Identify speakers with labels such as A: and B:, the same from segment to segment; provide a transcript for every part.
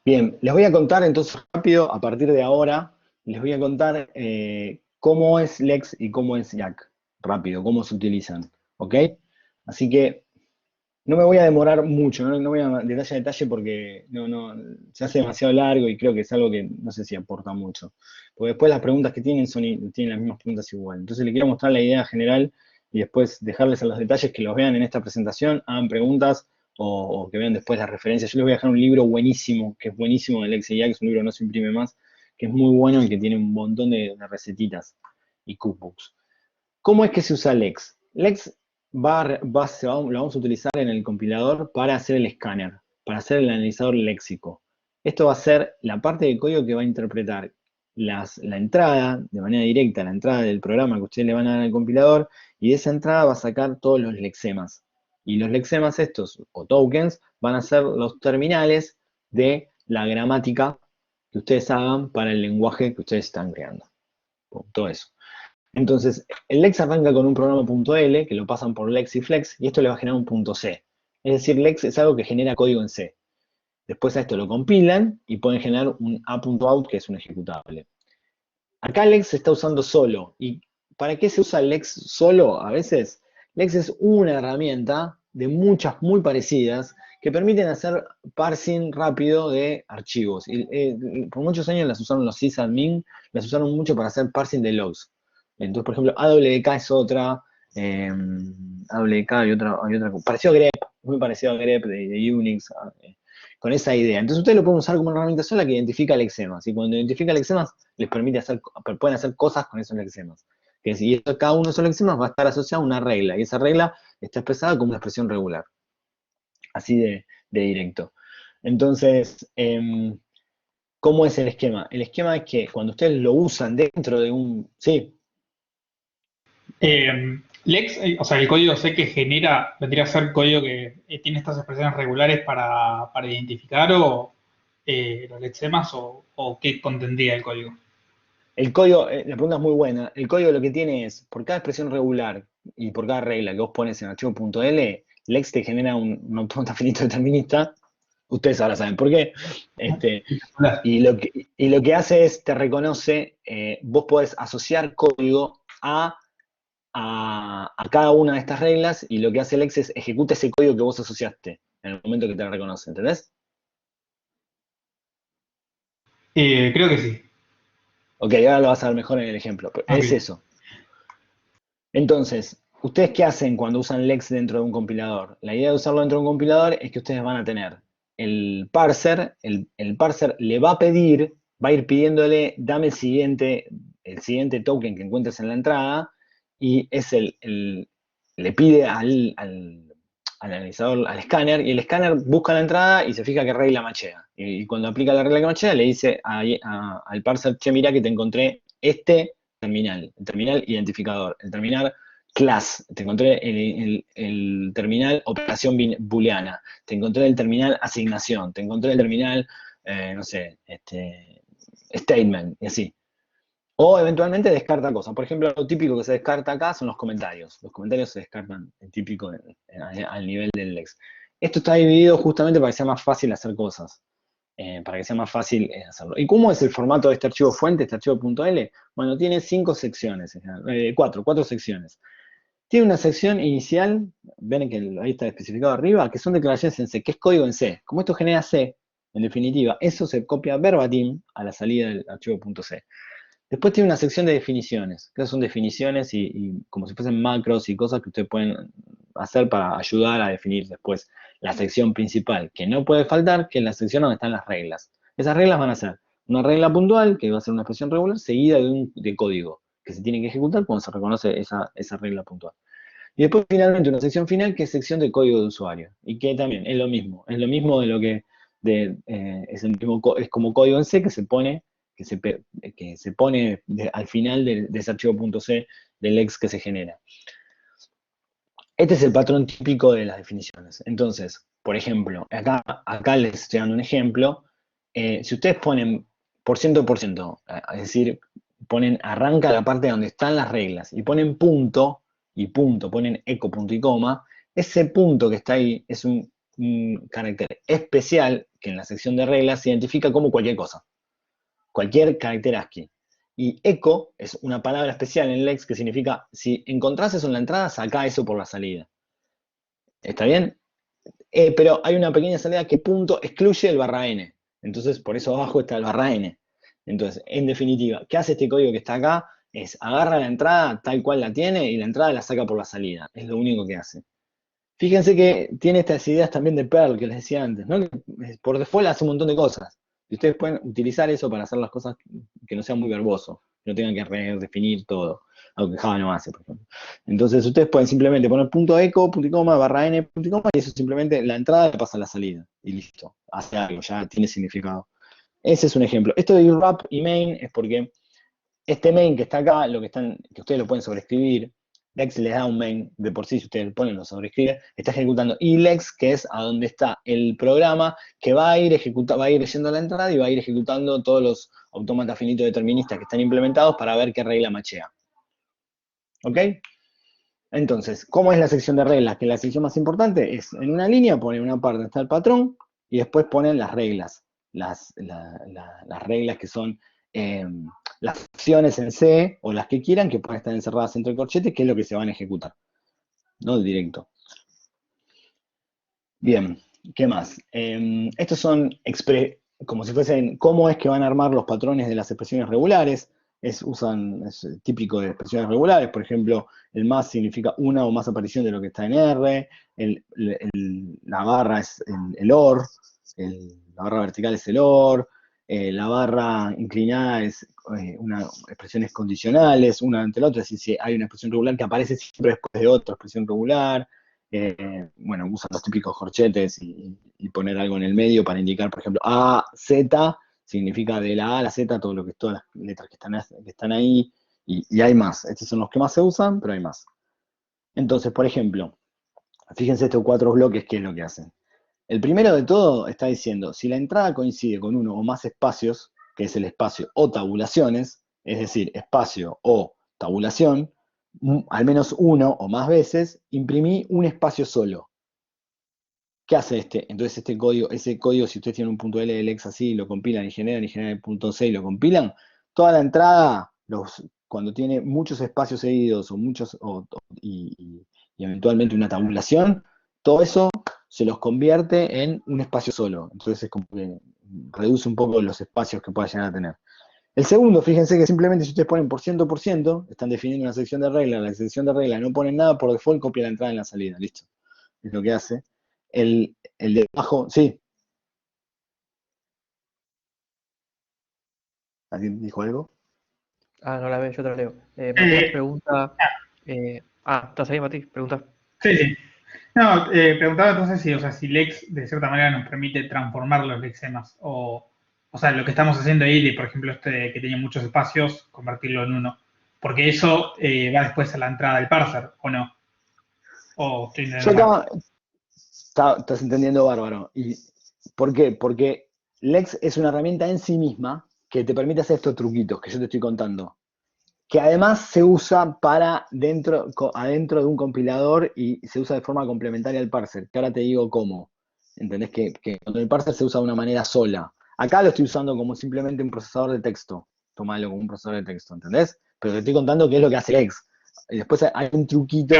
A: Bien, les voy a contar entonces rápido, a partir de ahora, les voy a contar cómo es Lex y cómo es Jack. Rápido, cómo se utilizan. ¿Ok? Así que no me voy a demorar mucho, no voy a detalle a detalle porque se hace demasiado largo y creo que es algo que no sé si aporta mucho. Porque después las preguntas que tienen tienen las mismas preguntas igual. Entonces les quiero mostrar la idea general y después dejarles a los detalles que los vean en esta presentación, hagan preguntas o que vean después las referencias. Yo les voy a dejar un libro buenísimo, que es buenísimo del Alex y Jack, es un libro que no se imprime más, que es muy bueno y que tiene un montón de recetitas y cookbooks. ¿Cómo es que se usa Lex? Lex lo vamos a utilizar en el compilador para hacer el escáner, para hacer el analizador léxico. Esto va a ser la parte del código que va a interpretar la entrada, de manera directa, la entrada del programa que ustedes le van a dar al compilador, y de esa entrada va a sacar todos los lexemas. Y los lexemas estos, o tokens, van a ser los terminales de la gramática que ustedes hagan para el lenguaje que ustedes están creando. Todo eso. Entonces, el Lex arranca con un programa.l que lo pasan por Lex y Flex y esto le va a generar un punto C. Es decir, Lex es algo que genera código en C. Después a esto lo compilan y pueden generar un a.out que es un ejecutable. Acá Lex se está usando solo. ¿Y para qué se usa Lex solo? A veces Lex es una herramienta de muchas muy parecidas que permiten hacer parsing rápido de archivos. Por muchos años las usaron los sysadmin, las usaron mucho para hacer parsing de logs. Entonces, por ejemplo, AWK es otra, AWK hay otra, parecido a grep, muy parecido a grep de Unix, con esa idea. Entonces ustedes lo pueden usar como una herramienta sola que identifica lexemas. Y cuando identifica lexemas, les permite pueden hacer cosas con esos lexemas. Y cada uno de esos lexemas va a estar asociado a una regla. Y esa regla está expresada como una expresión regular. Así de directo. Entonces, ¿cómo es el esquema? El esquema es que cuando ustedes lo usan dentro de un... Sí,
B: Lex, o sea, el código C que genera, vendría a ser código que tiene estas expresiones regulares para identificar o los lexemas o qué contendría el código.
A: el código, la pregunta es muy buena. El código lo que tiene es, por cada expresión regular y por cada regla que vos pones en archivo.l, Lex te genera un autómata finito determinista. Ustedes ahora saben por qué. Este,
B: Espectacular.
A: y lo que hace es, te reconoce, vos podés asociar código a cada una de estas reglas y lo que hace Lex es ejecuta ese código que vos asociaste en el momento que te lo reconoce, ¿entendés?
B: Creo que sí.
A: Ok, ahora lo vas a ver mejor en el ejemplo. Pero
B: Ok.
A: es eso. Entonces, ¿ustedes qué hacen cuando usan Lex dentro de un compilador? La idea de usarlo dentro de un compilador es que ustedes van a tener el parser le va a pedir, va a ir pidiéndole, dame el siguiente token que encuentres en la entrada, y le pide al analizador, al escáner, y el escáner busca la entrada y se fija qué regla machea. Y cuando aplica la regla que machea, le dice al parser, che, mira que te encontré este terminal, el terminal identificador, el terminal class, te encontré el terminal operación booleana, te encontré el terminal asignación, te encontré el terminal, no sé, statement, y así. O eventualmente descarta cosas. Por ejemplo, lo típico que se descarta acá son los comentarios. Los comentarios se descartan, el típico al nivel del Lex. Esto está dividido justamente para que sea más fácil hacer cosas, para que sea más fácil hacerlo. ¿Y cómo es el formato de este archivo fuente, este archivo.l? Bueno, tiene 5 secciones, cuatro secciones. Tiene una sección inicial, ven que ahí está especificado arriba, que son declaraciones en C, que es código en C. Como esto genera C, en definitiva, eso se copia verbatim a la salida del archivo.c. Después tiene una sección de definiciones, que son definiciones y como si fuesen macros y cosas que ustedes pueden hacer para ayudar a definir después la sección principal, que no puede faltar, que es la sección donde están las reglas. Esas reglas van a ser una regla puntual, que va a ser una expresión regular, seguida de código, que se tiene que ejecutar cuando se reconoce esa regla puntual. Y después finalmente una sección final que es sección de código de usuario, y que también es lo mismo de lo que es, es como código en C que se pone al final de ese archivo.c del ex que se genera. Este es el patrón típico de las definiciones. Entonces, por ejemplo, acá les estoy dando un ejemplo. Si ustedes ponen por ciento, es decir, arranca la parte donde están las reglas y ponen punto y punto, ponen eco, punto y coma, ese punto que está ahí es un carácter especial que en la sección de reglas se identifica como cualquier cosa, cualquier carácter ASCII. Y echo es una palabra especial en LEX que significa, si encontrás eso en la entrada, sacá eso por la salida. ¿Está bien? Pero hay una pequeña salida que punto excluye el barra n. Entonces, por eso abajo está el barra n. Entonces, en definitiva, ¿qué hace este código que está acá? Es agarra la entrada tal cual la tiene y la entrada la saca por la salida. Es lo único que hace. Fíjense que tiene estas ideas también de Perl que les decía antes, ¿no? Que por default hace un montón de cosas. Y ustedes pueden utilizar eso para hacer las cosas que no sean muy verboso, que no tengan que redefinir todo, algo que Java no hace, por ejemplo. Entonces ustedes pueden simplemente poner punto echo, punto y coma, barra n, punto y coma, y eso simplemente la entrada le pasa a la salida. Y listo, hace algo, ya tiene significado. Ese es un ejemplo. Esto de wrap y main es porque este main que está acá, que ustedes lo pueden sobreescribir, Lex les da un main de por sí, si ustedes lo ponen, lo sobreescriben, está ejecutando ilex, que es a donde está el programa que va a ir leyendo la entrada y va a ir ejecutando todos los autómatas finitos deterministas que están implementados para ver qué regla machea. ¿Ok? Entonces, ¿cómo es la sección de reglas? Que la sección más importante es, en una línea pone una parte donde está el patrón y después ponen las reglas. Las reglas que son las acciones en C o las que quieran, que pueden estar encerradas entre corchetes, que es lo que se van a ejecutar, no directo. Bien, ¿qué más? Estos son como si fuesen cómo es que van a armar los patrones de las expresiones regulares. Es típico de expresiones regulares, por ejemplo, el más significa una o más aparición de lo que está en R, la barra es el OR, la barra vertical es el OR, la barra inclinada es expresiones condicionales, una ante la otra, es decir, si hay una expresión regular que aparece siempre después de otra expresión regular. Bueno, usan los típicos corchetes y poner algo en el medio para indicar, por ejemplo, A, Z, significa de la A a la Z todas las letras que están ahí, y hay más. Estos son los que más se usan, pero hay más. Entonces, por ejemplo, fíjense estos 4 bloques, ¿qué es lo que hacen? El primero de todo está diciendo, si la entrada coincide con uno o más espacios, que es el espacio o tabulaciones, es decir, espacio o tabulación, al menos uno o más veces, imprimí un espacio solo. ¿Qué hace este? Entonces ese código, si ustedes tienen un punto L del ex así, lo compilan y generan el punto C y lo compilan, toda la entrada, cuando tiene muchos espacios seguidos o muchos y eventualmente una tabulación, todo eso se los convierte en un espacio solo. Entonces es como que reduce un poco los espacios que pueda llegar a tener. El segundo, fíjense que simplemente si ustedes ponen por ciento, están definiendo una sección de regla, la sección de regla no ponen nada, por default copia la entrada en la salida, listo. Es lo que hace. El de abajo, sí. ¿Alguien dijo algo?
C: No la veo, yo te la leo. Matías pregunta. ¿Estás ahí, Mati? Pregunta.
B: Sí, sí. No, preguntaba entonces si, o sea, si Lex de cierta manera nos permite transformar los lexemas, o sea, lo que estamos haciendo ahí, de, por ejemplo, este que tiene muchos espacios, convertirlo en uno. Porque eso va después a la entrada del parser, ¿o no? ¿O estoy entendiendo mal?
A: Estás entendiendo bárbaro. ¿Y por qué? Porque Lex es una herramienta en sí misma que te permite hacer estos truquitos que yo te estoy contando, que además se usa adentro de un compilador y se usa de forma complementaria al parser, que ahora te digo cómo. ¿Entendés? Que cuando el parser se usa de una manera sola. Acá lo estoy usando como simplemente un procesador de texto. Tomalo como un procesador de texto, ¿entendés? Pero te estoy contando qué es lo que hace Lex. Y después hay un truquito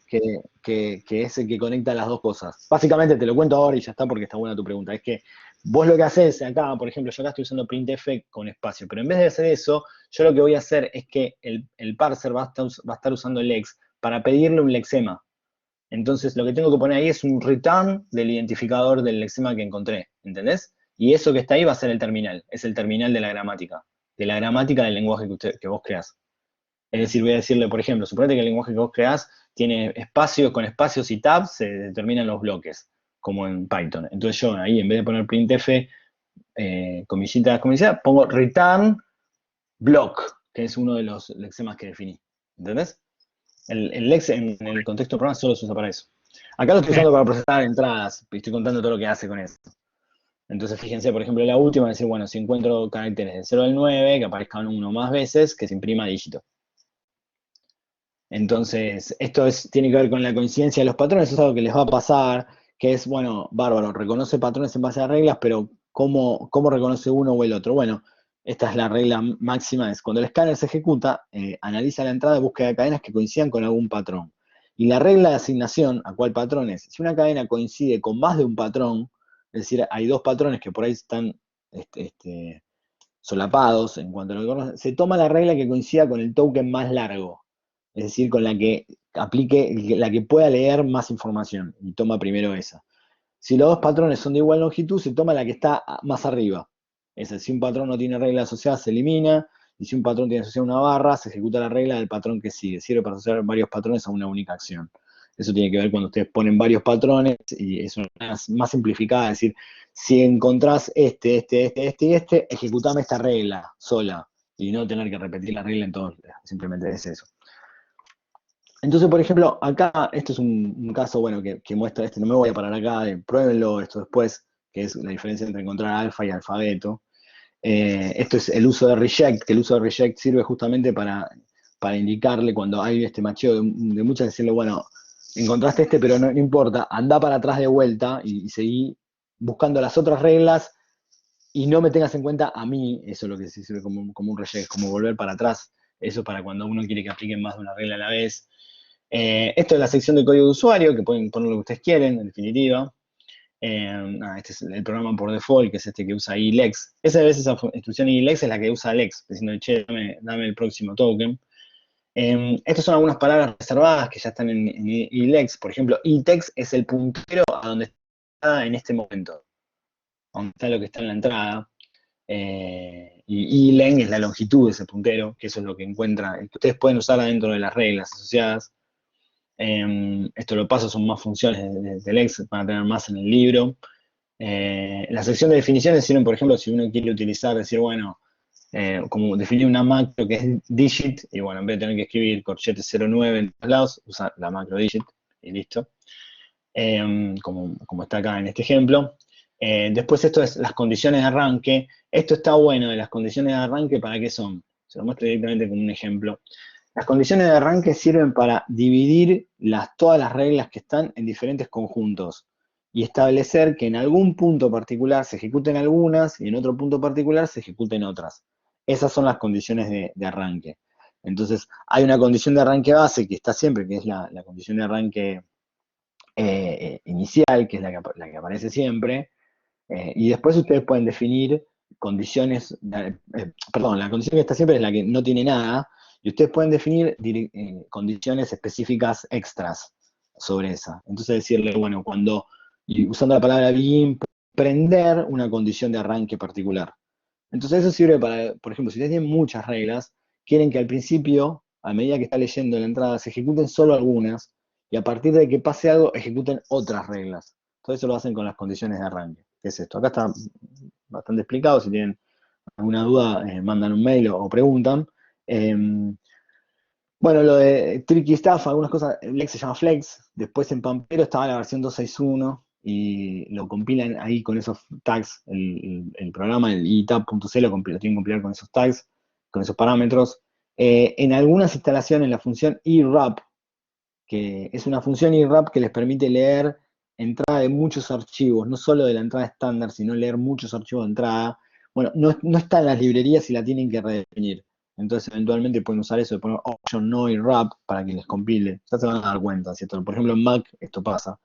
A: que es el que conecta las dos cosas. Básicamente te lo cuento ahora y ya está porque está buena tu pregunta. Es que vos lo que haces acá, por ejemplo, yo acá estoy usando printf con espacio, pero en vez de hacer eso, yo lo que voy a hacer es que el parser va a estar usando el lex para pedirle un lexema. Entonces lo que tengo que poner ahí es un return del identificador del lexema que encontré, ¿entendés? Y eso que está ahí va a ser el terminal, es el terminal de la gramática del lenguaje que vos creás. Es decir, voy a decirle, por ejemplo, suponete que el lenguaje que vos creás tiene espacios, con espacios y tabs se determinan los bloques, como en Python. Entonces yo ahí, en vez de poner printf, comillita, pongo return block, que es uno de los lexemas que definí. ¿Entendés? El lex en el contexto del programa solo se usa para eso. Acá lo estoy usando para procesar entradas, y estoy contando todo lo que hace con eso. Entonces, fíjense, por ejemplo, la última, decir, bueno, si encuentro caracteres del 0 al 9, que aparezcan uno más veces, que se imprima dígito. Entonces, esto tiene que ver con la coincidencia de los patrones, eso es algo que les va a pasar, que es, bueno, bárbaro, reconoce patrones en base a reglas, pero ¿cómo reconoce uno o el otro? Bueno, esta es la regla máxima, es cuando el escáner se ejecuta, analiza la entrada de búsqueda de cadenas que coincidan con algún patrón. Y la regla de asignación a cuál patrón es, si una cadena coincide con más de un patrón, es decir, hay dos patrones que por ahí están solapados en cuanto a lo que conocen, se toma la regla que coincida con el token más largo, es decir, con la que aplique, la que pueda leer más información, y toma primero esa. Si los dos patrones son de igual longitud, se toma la que está más arriba. Es decir, si un patrón no tiene regla asociada, se elimina, y si un patrón tiene asociada una barra, se ejecuta la regla del patrón que sigue. Sirve para asociar varios patrones a una única acción. Eso tiene que ver cuando ustedes ponen varios patrones, y es una más simplificada, es decir, si encontrás este y este, ejecutame esta regla sola, y no tener que repetir la regla en todos, simplemente es eso. Entonces, por ejemplo, acá, esto es un caso, bueno, que muestra, no me voy a parar acá, pruébenlo esto después, que es la diferencia entre encontrar alfa y alfabeto. Esto es el uso de reject, que el uso de reject sirve justamente para indicarle cuando hay este macheo de muchas, decirle, bueno, encontraste pero no importa, anda para atrás de vuelta y seguí buscando las otras reglas y no me tengas en cuenta a mí, eso es lo que se sirve como un reject, como volver para atrás, eso para cuando uno quiere que apliquen más de una regla a la vez. Esto es la sección de código de usuario, que pueden poner lo que ustedes quieren, en definitiva. Este es el programa por default, que es este que usa ilex. Esa instrucción ilex es la que usa Lex, diciendo, che, dame el próximo token. Estas son algunas palabras reservadas que ya están en ilex. Por ejemplo, itext es el puntero a donde está en este momento, donde está lo que está en la entrada. Y len es la longitud de ese puntero, que eso es lo que encuentra, que ustedes pueden usar adentro de las reglas asociadas. Esto lo paso, son más funciones del Lex, van a tener más en el libro. La sección de definiciones sirven, por ejemplo, si uno quiere utilizar, decir, bueno, como definir una macro que es digit, y bueno, en vez de tener que escribir corchete 09 en todos lados, usa la macro digit y listo. Como está acá en este ejemplo. Después esto es las condiciones de arranque. Esto está bueno de las condiciones de arranque, ¿para qué son? Se lo muestro directamente con un ejemplo. Las condiciones de arranque sirven para dividir todas las reglas que están en diferentes conjuntos y establecer que en algún punto particular se ejecuten algunas y en otro punto particular se ejecuten otras. Esas son las condiciones de arranque. Entonces, hay una condición de arranque base que está siempre, que es la condición de arranque inicial, que es la que aparece siempre, y después ustedes pueden definir condiciones, perdón, la condición que está siempre es la que no tiene nada, y ustedes pueden definir condiciones específicas extras sobre esa. Entonces decirle, bueno, usando la palabra begin, prender una condición de arranque particular. Entonces eso sirve para, por ejemplo, si ustedes tienen muchas reglas, quieren que al principio, a medida que está leyendo la entrada, se ejecuten solo algunas, y a partir de que pase algo, ejecuten otras reglas. Todo eso lo hacen con las condiciones de arranque. ¿Qué es esto? Acá está bastante explicado, si tienen alguna duda, mandan un mail o preguntan. Bueno, lo de Tricky Stuff, algunas cosas, Lex se llama Flex, después en Pampero estaba la versión 261 y lo compilan ahí con esos tags, el programa, el itab.c lo tienen que compilar con esos tags, con esos parámetros. En algunas instalaciones la función EWRAP, que es una función EWRAP que les permite leer entrada de muchos archivos, no solo de la entrada estándar, sino leer muchos archivos de entrada. Bueno, no está en las librerías y la tienen que redefinir. Entonces, eventualmente pueden usar eso de poner option no EWRAP para que les compile. Ya se van a dar cuenta, ¿cierto? Por ejemplo, en Mac esto pasa.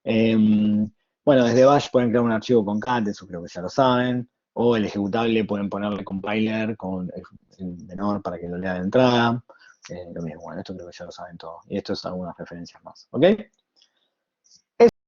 A: Bueno, desde Bash pueden crear un archivo con cat, eso creo que ya lo saben. O el ejecutable pueden ponerle compiler con el menor para que lo lea de entrada. Lo mismo, bueno, esto creo que ya lo saben todos. Y esto es algunas referencias más. ¿Ok?